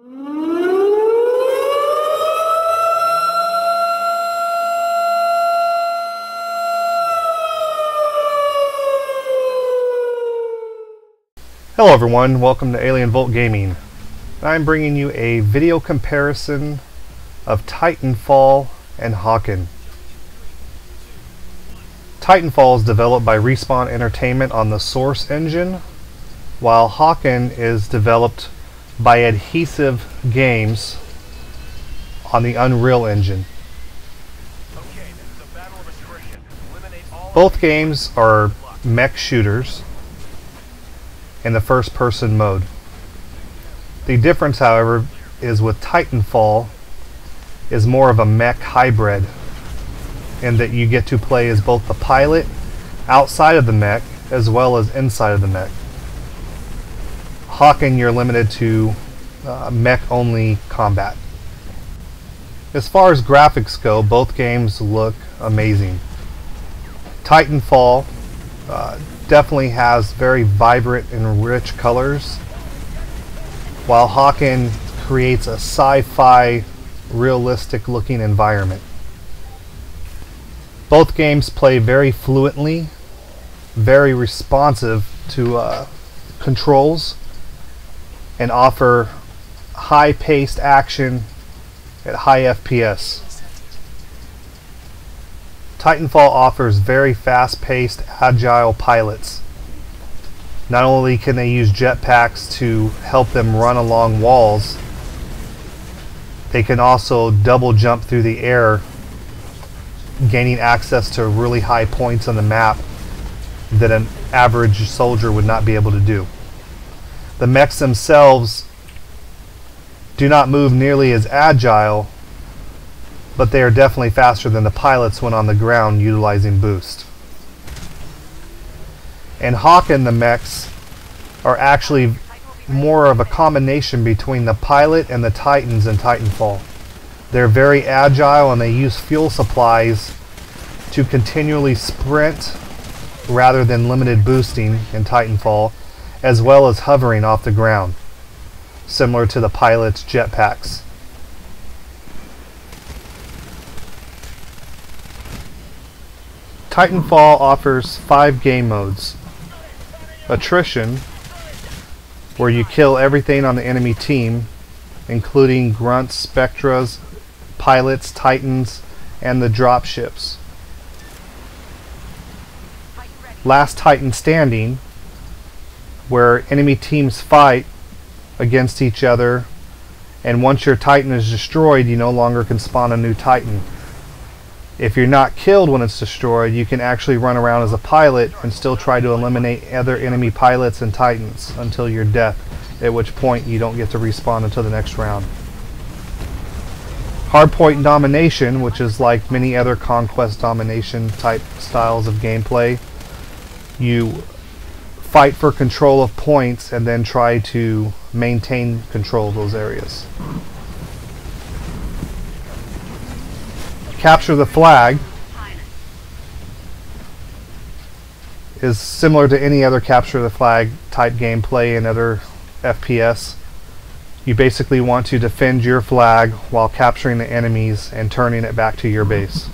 Hello everyone, welcome to Alien Volt Gaming. I'm bringing you a video comparison of Titanfall and Hawken. Titanfall is developed by Respawn Entertainment on the Source engine, while Hawken is developed by Adhesive Games on the Unreal Engine. Both games are mech shooters in the first-person mode. The difference, however, is with Titanfall is more of a mech hybrid, in that you get to play as both the pilot outside of the mech as well as inside of the mech. Hawken, you're limited to mech-only combat. As far as graphics go, both games look amazing. Titanfall definitely has very vibrant and rich colors, while Hawken creates a sci-fi realistic looking environment. Both games play very fluently, very responsive to controls, and offer high-paced action at high FPS. Titanfall offers very fast-paced, agile pilots. Not only can they use jetpacks to help them run along walls, they can also double jump through the air, gaining access to really high points on the map that an average soldier would not be able to do. The mechs themselves do not move nearly as agile, but they are definitely faster than the pilots when on the ground utilizing boost. In Hawken, the mechs are actually more of a combination between the pilot and the Titans in Titanfall. They're very agile and they use fuel supplies to continually sprint rather than limited boosting in Titanfall, as well as hovering off the ground, similar to the pilot's jetpacks. Titanfall offers 5 game modes. Attrition, where you kill everything on the enemy team, including grunts, spectras, pilots, titans, and the dropships. Last Titan Standing, where enemy teams fight against each other, and once your Titan is destroyed, you no longer can spawn a new Titan. If you're not killed when it's destroyed, you can actually run around as a pilot and still try to eliminate other enemy pilots and Titans until your death, at which point you don't get to respawn until the next round. Hardpoint domination, which is like many other conquest domination type styles of gameplay, you fight for control of points and then try to maintain control of those areas. Capture the flag is similar to any other capture the flag type gameplay in other FPS. You basically want to defend your flag while capturing the enemies and turning it back to your base.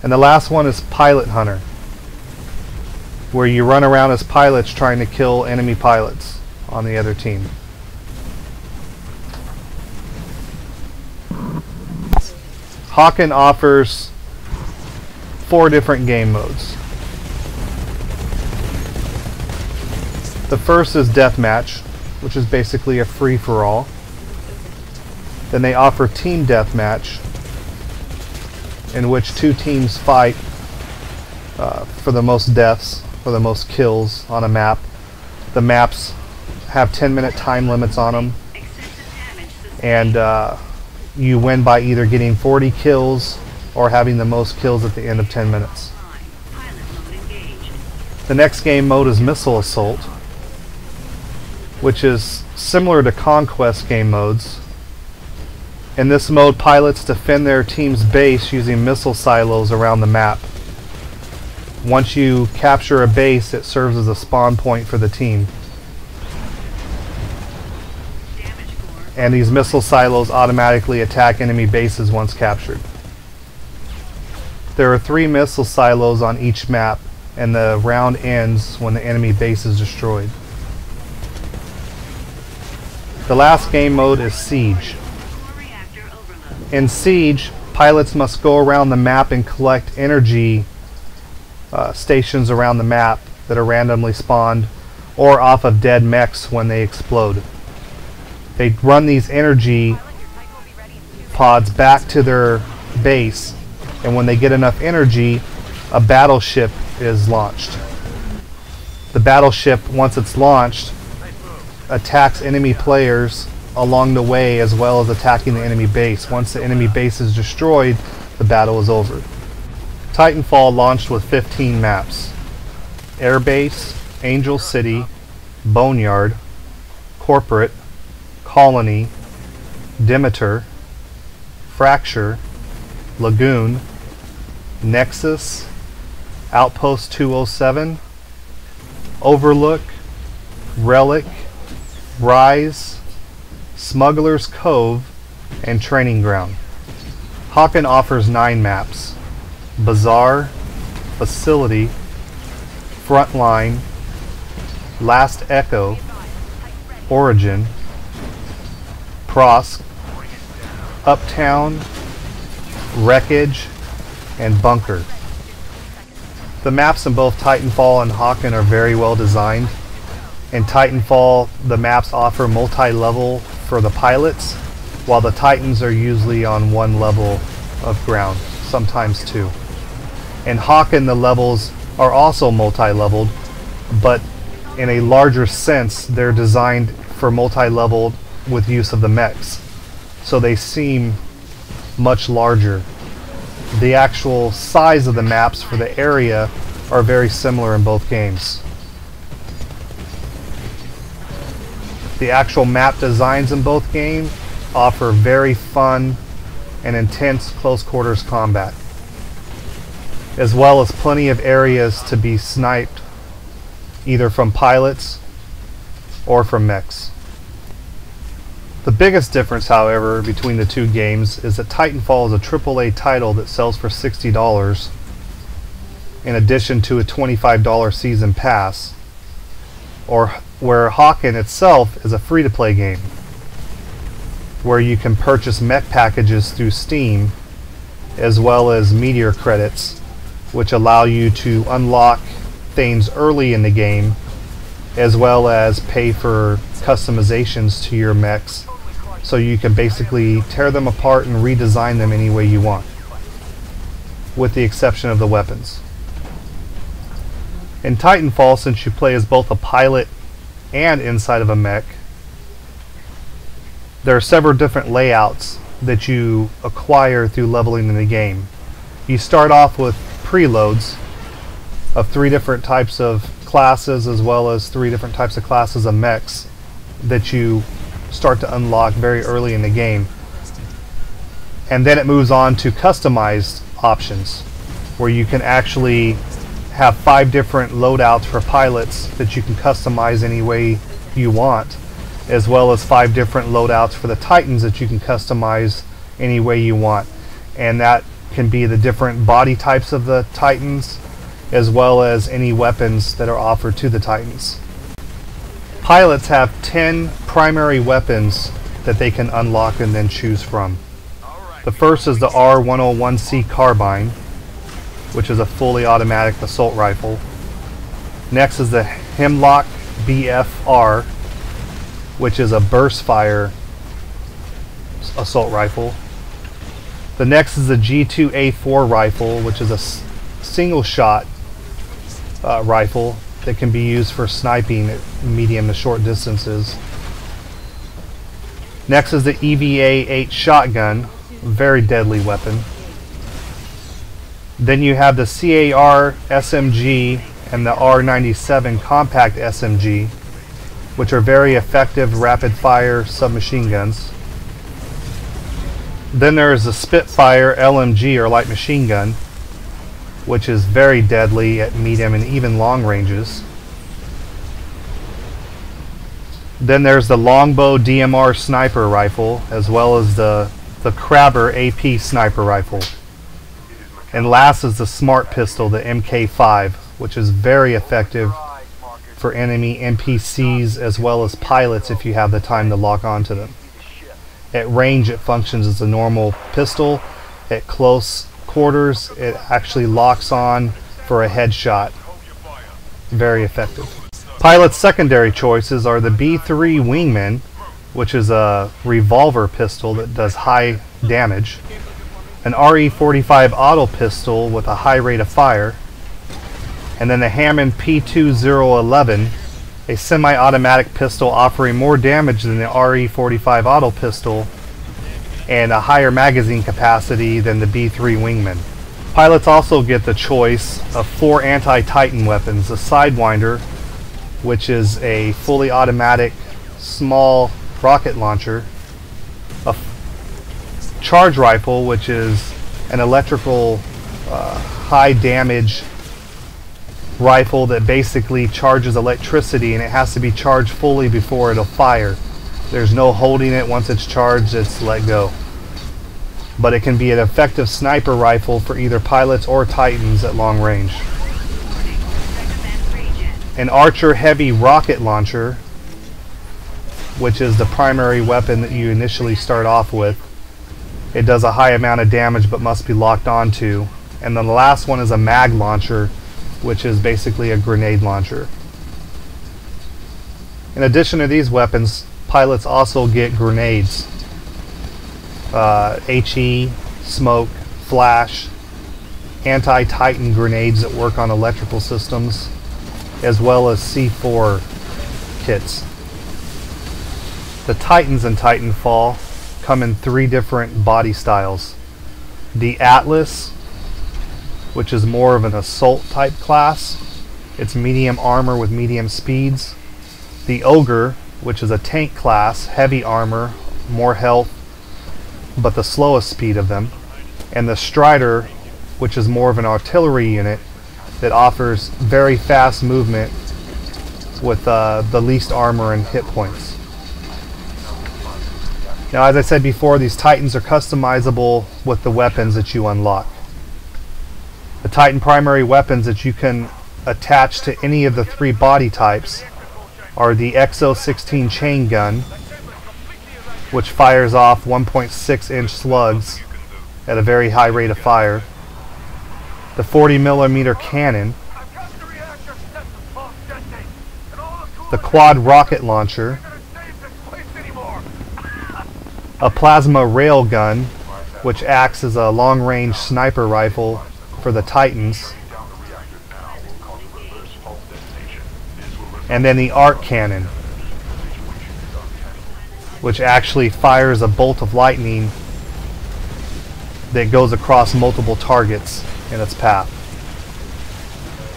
And the last one is Pilot Hunter, where you run around as pilots trying to kill enemy pilots on the other team. Hawken offers 4 different game modes. The first is Deathmatch, which is basically a free-for-all. Then they offer Team Deathmatch, in which 2 teams fight for the most deaths, for the most kills on a map. The maps have 10-minute time limits on them, and you win by either getting 40 kills or having the most kills at the end of 10 minutes. The next game mode is Missile Assault, which is similar to Conquest game modes. In this mode, pilots defend their team's base using missile silos around the map. Once you capture a base, it serves as a spawn point for the team. and these missile silos automatically attack enemy bases once captured. There are 3 missile silos on each map, and the round ends when the enemy base is destroyed. The last game mode is Siege. In Siege, pilots must go around the map and collect energy stations around the map that are randomly spawned or off of dead mechs when they explode. They run these energy pods back to their base, and when they get enough energy, a battleship is launched. The battleship, once it's launched, attacks enemy players along the way as well as attacking the enemy base. Once the enemy base is destroyed, the battle is over. Titanfall launched with 15 maps: Airbase, Angel City, Boneyard, Corporate, Colony, Demeter, Fracture, Lagoon, Nexus, Outpost 207, Overlook, Relic, Rise, Smuggler's Cove, and Training Ground. Hawken offers 9 maps: Bazaar, Facility, Frontline, Last Echo, Origin, Prosk, Uptown, Wreckage, and Bunker. The maps in both Titanfall and Hawken are very well designed. In Titanfall, the maps offer multi-level for the pilots, while the Titans are usually on 1 level of ground, sometimes 2. In Hawken, the levels are also multi-leveled, but in a larger sense, they're designed for multi-level with use of the mechs, so they seem much larger. The actual size of the maps for the area are very similar in both games. The actual map designs in both games offer very fun and intense close quarters combat, as well as plenty of areas to be sniped either from pilots or from mechs. The biggest difference, however, between the 2 games is that Titanfall is a AAA title that sells for $60 in addition to a $25 season pass, or where Hawken itself is a free-to-play game where you can purchase mech packages through Steam as well as meteor credits, which allow you to unlock things early in the game as well as pay for customizations to your mechs, so you can basically tear them apart and redesign them any way you want, with the exception of the weapons. In Titanfall, since you play as both a pilot and inside of a mech, there are several different layouts that you acquire through leveling in the game. You start off with preloads of 3 different types of classes as well as 3 different types of classes of mechs that you start to unlock very early in the game. And then it moves on to customized options where you can actually have 5 different loadouts for pilots that you can customize any way you want, as well as 5 different loadouts for the Titans that you can customize any way you want. And that can be the different body types of the Titans as well as any weapons that are offered to the Titans. Pilots have 10 primary weapons that they can unlock and then choose from. The first is the R101C carbine, which is a fully automatic assault rifle. Next is the Hemlock BFR, which is a burst fire assault rifle. The next is the G2A4 rifle, which is a single shot rifle that can be used for sniping at medium to short distances. Next is the EVA-8 shotgun, very deadly weapon. Then you have the CAR SMG and the R97 compact SMG, which are very effective rapid fire submachine guns. Then there is the Spitfire LMG or light machine gun, which is very deadly at medium and even long ranges. Then there's the longbow DMR sniper rifle, as well as the Crabber AP sniper rifle. And last is the smart pistol, the MK5, which is very effective for enemy NPCs as well as pilots if you have the time to lock onto them. At range it functions as a normal pistol. At close quarters it actually locks on for a headshot. Very effective. Pilot's secondary choices are the B3 Wingman, which is a revolver pistol that does high damage, an RE45 auto pistol with a high rate of fire, and then the Hammond P2011, a semi-automatic pistol offering more damage than the RE45 auto pistol and a higher magazine capacity than the B3 Wingman. Pilots also get the choice of 4 anti-Titan weapons: the Sidewinder, which is a fully automatic small rocket launcher, a charge rifle, which is an electrical high damage rifle that basically charges electricity, and it has to be charged fully before it'll fire. There's no holding it. Once it's charged, it's let go. But it can be an effective sniper rifle for either pilots or Titans at long range. An Archer heavy rocket launcher, which is the primary weapon that you initially start off with. It does a high amount of damage but must be locked onto. And then the last one is a mag launcher, which is basically a grenade launcher. In addition to these weapons, pilots also get grenades. HE, smoke, flash, anti-Titan grenades that work on electrical systems, as well as C4 kits. The Titans in Titanfall come in 3 different body styles. The Atlas, which is more of an assault type class. It's medium armor with medium speeds. The Ogre, which is a tank class, heavy armor, more health, but the slowest speed of them. And the Strider, which is more of an artillery unit that offers very fast movement with the least armor and hit points. Now, as I said before, these Titans are customizable with the weapons that you unlock. The Titan primary weapons that you can attach to any of the 3 body types are the XO16 chain gun, which fires off 1.6-inch slugs at a very high rate of fire, the 40mm cannon, the quad rocket launcher, a plasma rail gun, which acts as a long-range sniper rifle for the Titans, and then the arc cannon, which actually fires a bolt of lightning that goes across multiple targets in its path.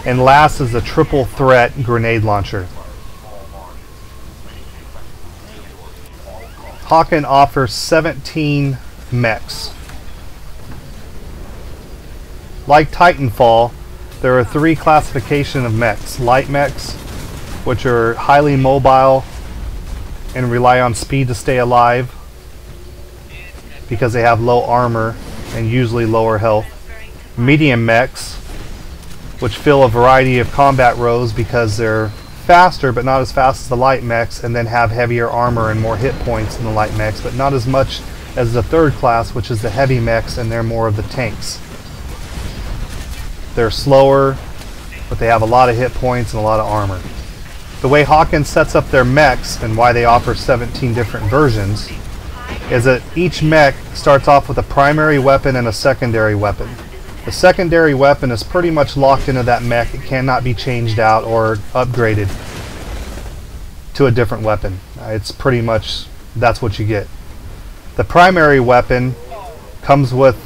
And last is the triple threat grenade launcher. Hawken offers 17 mechs. Like Titanfall, there are 3 classifications of mechs. Light mechs, which are highly mobile and rely on speed to stay alive because they have low armor and usually lower health. Medium mechs, which fill a variety of combat roles because they're faster but not as fast as the light mechs, and then have heavier armor and more hit points than the light mechs, but not as much as the 3rd class, which is the heavy mechs, and they're more of the tanks. They're slower, but they have a lot of hit points and a lot of armor. The way Hawken sets up their mechs and why they offer 17 different versions is that each mech starts off with a primary weapon and a secondary weapon. The secondary weapon is pretty much locked into that mech. It cannot be changed out or upgraded to a different weapon. It's pretty much, that's what you get. The primary weapon comes with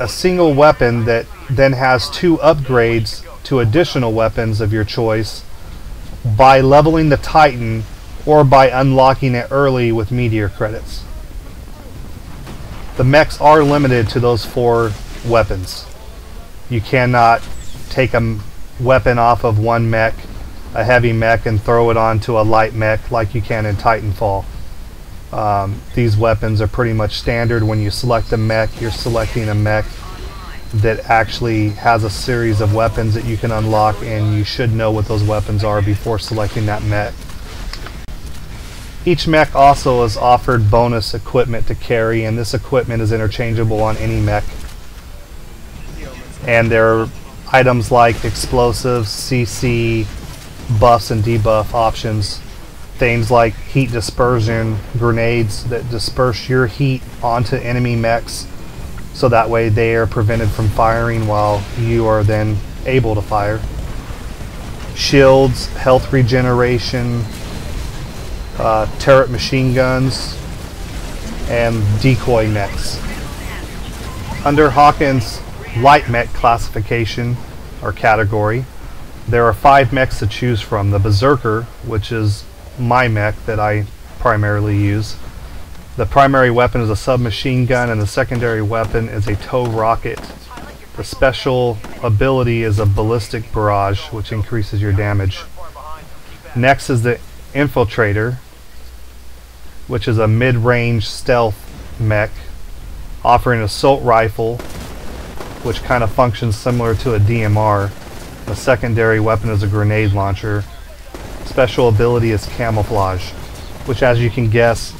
a single weapon that then has 2 upgrades to additional weapons of your choice by leveling the Titan or by unlocking it early with meteor credits. The mechs are limited to those 4 weapons. You cannot take a weapon off of one mech a heavy mech and throw it onto a light mech like you can in Titanfall. These weapons are pretty much standard. When you select a mech, you're selecting a mech that actually has a series of weapons that you can unlock, and you should know what those weapons are before selecting that mech. Each mech also is offered bonus equipment to carry, and this equipment is interchangeable on any mech. And there are items like explosives, CC, buffs and debuff options. Things like heat dispersion, grenades that disperse your heat onto enemy mechs, so that way they are prevented from firing while you are then able to fire. Shields, health regeneration, turret machine guns, and decoy mechs. Under Hawken's light mech classification or category, there are 5 mechs to choose from. The Berserker, which is my mech that I primarily use. The primary weapon is a submachine gun, and the secondary weapon is a tow rocket. The special ability is a ballistic barrage, which increases your damage. Next is the Infiltrator, which is a mid-range stealth mech, offering an assault rifle, which kind of functions similar to a DMR. The secondary weapon is a grenade launcher. Special ability is Camouflage, which, as you can guess,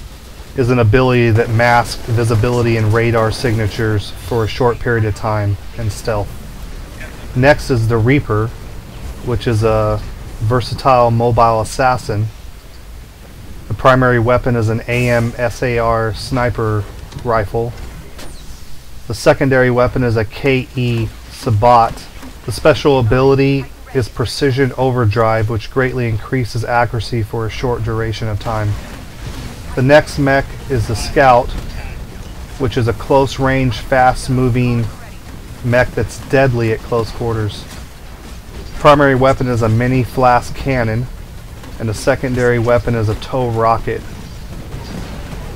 is an ability that masks visibility and radar signatures for a short period of time in stealth. Next is the Reaper, which is a versatile mobile assassin. The primary weapon is an AM/SAR sniper rifle. The secondary weapon is a KE Sabat. The special ability is Precision Overdrive, which greatly increases accuracy for a short duration of time. The next mech is the Scout, which is a close-range, fast-moving mech that's deadly at close quarters. The primary weapon is a mini flask cannon, and the secondary weapon is a tow rocket.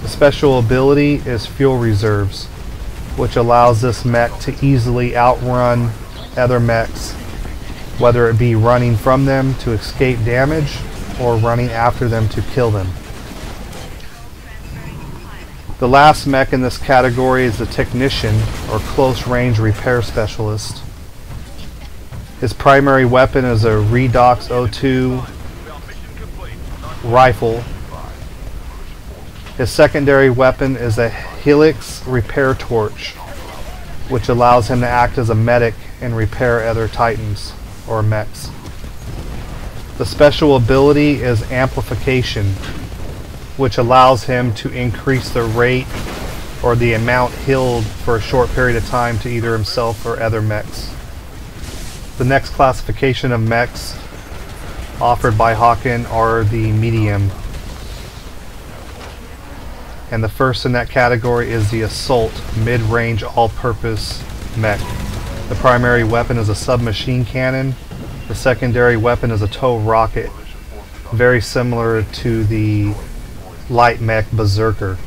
The special ability is Fuel Reserves, which allows this mech to easily outrun other mechs, whether it be running from them to escape damage or running after them to kill them. The last mech in this category is the Technician, or Close Range Repair Specialist. His primary weapon is a Redox O2 rifle. His secondary weapon is a Helix Repair Torch, which allows him to act as a medic and repair other Titans or mechs. The special ability is Amplification, which allows him to increase the rate or the amount healed for a short period of time to either himself or other mechs. The next classification of mechs offered by Hawken are the medium. And the first in that category is the Assault mid-range all-purpose mech. The primary weapon is a submachine cannon. The secondary weapon is a tow rocket, very similar to the light mech Berserker.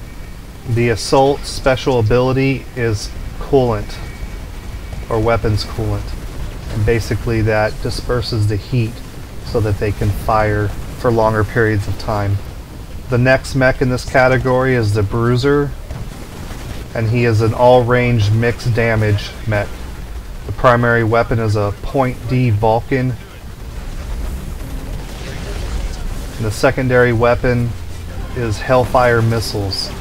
The Assault special ability is Coolant, or Weapons Coolant, and basically that disperses the heat so that they can fire for longer periods of time. The next mech in this category is the Bruiser, and he is an all-range mixed damage mech. The primary weapon is a Point D Vulcan, and the secondary weapon is Hellfire missiles.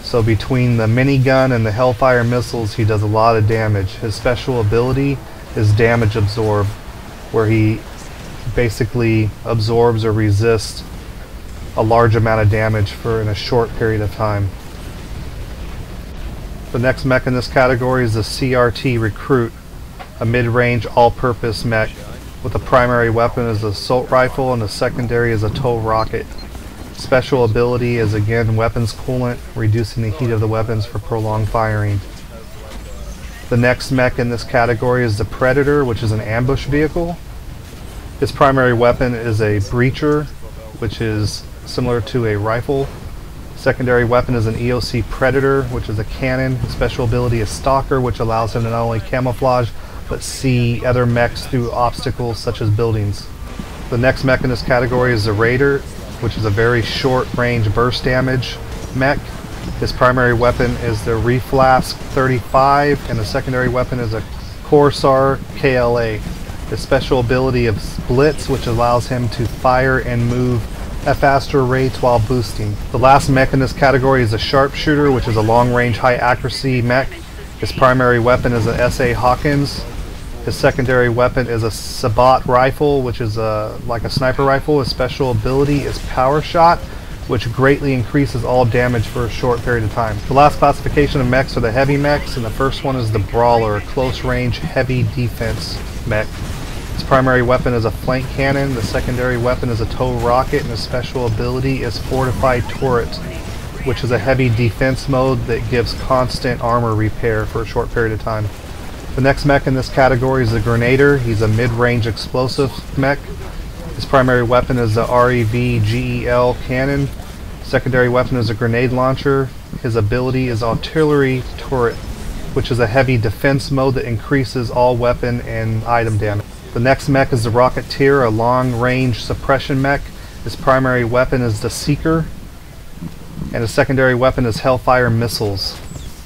So between the minigun and the Hellfire missiles, he does a lot of damage. His special ability is Damage Absorb, where he basically absorbs or resists a large amount of damage in a short period of time. The next mech in this category is the CRT Recruit, a mid-range all-purpose mech with the primary weapon is the assault rifle and the secondary is a tow rocket. Special ability is again Weapons Coolant, reducing the heat of the weapons for prolonged firing. The next mech in this category is the Predator, which is an ambush vehicle. His primary weapon is a Breacher, which is similar to a rifle. Secondary weapon is an EOC Predator, which is a cannon. His special ability is Stalker, which allows him to not only camouflage but see other mechs through obstacles such as buildings. The next mech in this category is the Raider, which is a very short range burst damage mech. His primary weapon is the Reflask 35 and the secondary weapon is a Corsair KLA. His special ability of Blitz, which allows him to fire and move at faster rates while boosting. The last mech in this category is a Sharpshooter, which is a long range high accuracy mech. His primary weapon is an SA Hawkins. His secondary weapon is a Sabot rifle, which is like a sniper rifle. His special ability is Power Shot, which greatly increases all damage for a short period of time. The last classification of mechs are the heavy mechs, and the first one is the Brawler, a close range heavy defense mech. His primary weapon is a flank cannon, the secondary weapon is a tow rocket, and his special ability is Fortified Turret, which is a heavy defense mode that gives constant armor repair for a short period of time. The next mech in this category is the Grenader. He's a mid-range explosive mech. His primary weapon is the REV-GEL cannon. Secondary weapon is a grenade launcher. His ability is Artillery Turret, which is a heavy defense mode that increases all weapon and item damage. The next mech is the Rocketeer, a long-range suppression mech. His primary weapon is the Seeker, and his secondary weapon is Hellfire missiles.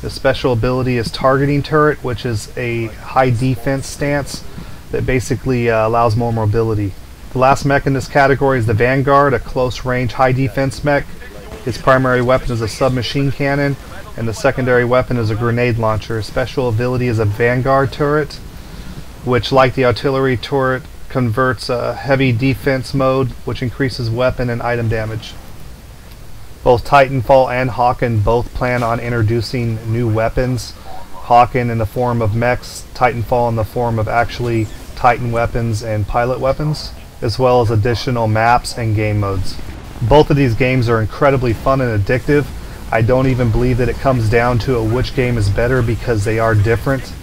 His special ability is Targeting Turret, which is a high defense stance that basically allows more mobility. The last mech in this category is the Vanguard, a close range high defense mech. His primary weapon is a submachine cannon, and the secondary weapon is a grenade launcher. His special ability is a Vanguard turret, which, like the Artillery Turret, converts a heavy defense mode, which increases weapon and item damage. Both Titanfall and Hawken both plan on introducing new weapons. Hawken in the form of mechs, Titanfall in the form of actually Titan weapons and pilot weapons, as well as additional maps and game modes. Both of these games are incredibly fun and addictive. I don't even believe that it comes down to which game is better because they are different.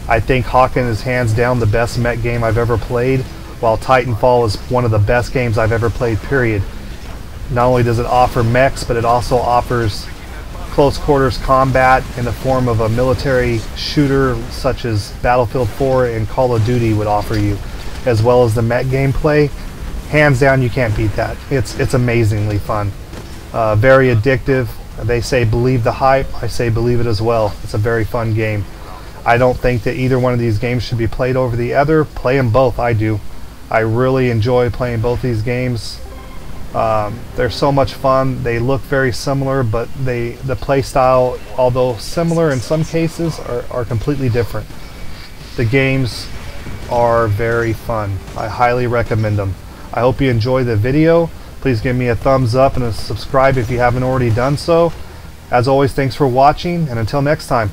I think Hawken is hands down the best mech game I've ever played, while Titanfall is one of the best games I've ever played, period. Not only does it offer mechs, but it also offers close quarters combat in the form of a military shooter such as Battlefield 4 and Call of Duty would offer you, as well as the mech gameplay. Hands down, you can't beat that. It's amazingly fun. Very addictive. They say believe the hype. I say believe it as well. It's a very fun game. I don't think that either one of these games should be played over the other. Play them both. I do. I really enjoy playing both these games. They're so much fun. They look very similar, but the play style, although similar in some cases, are completely different. The games are very fun. I highly recommend them. I hope you enjoy the video. Please give me a thumbs up and a subscribe if you haven't already done so. As always, thanks for watching, and until next time.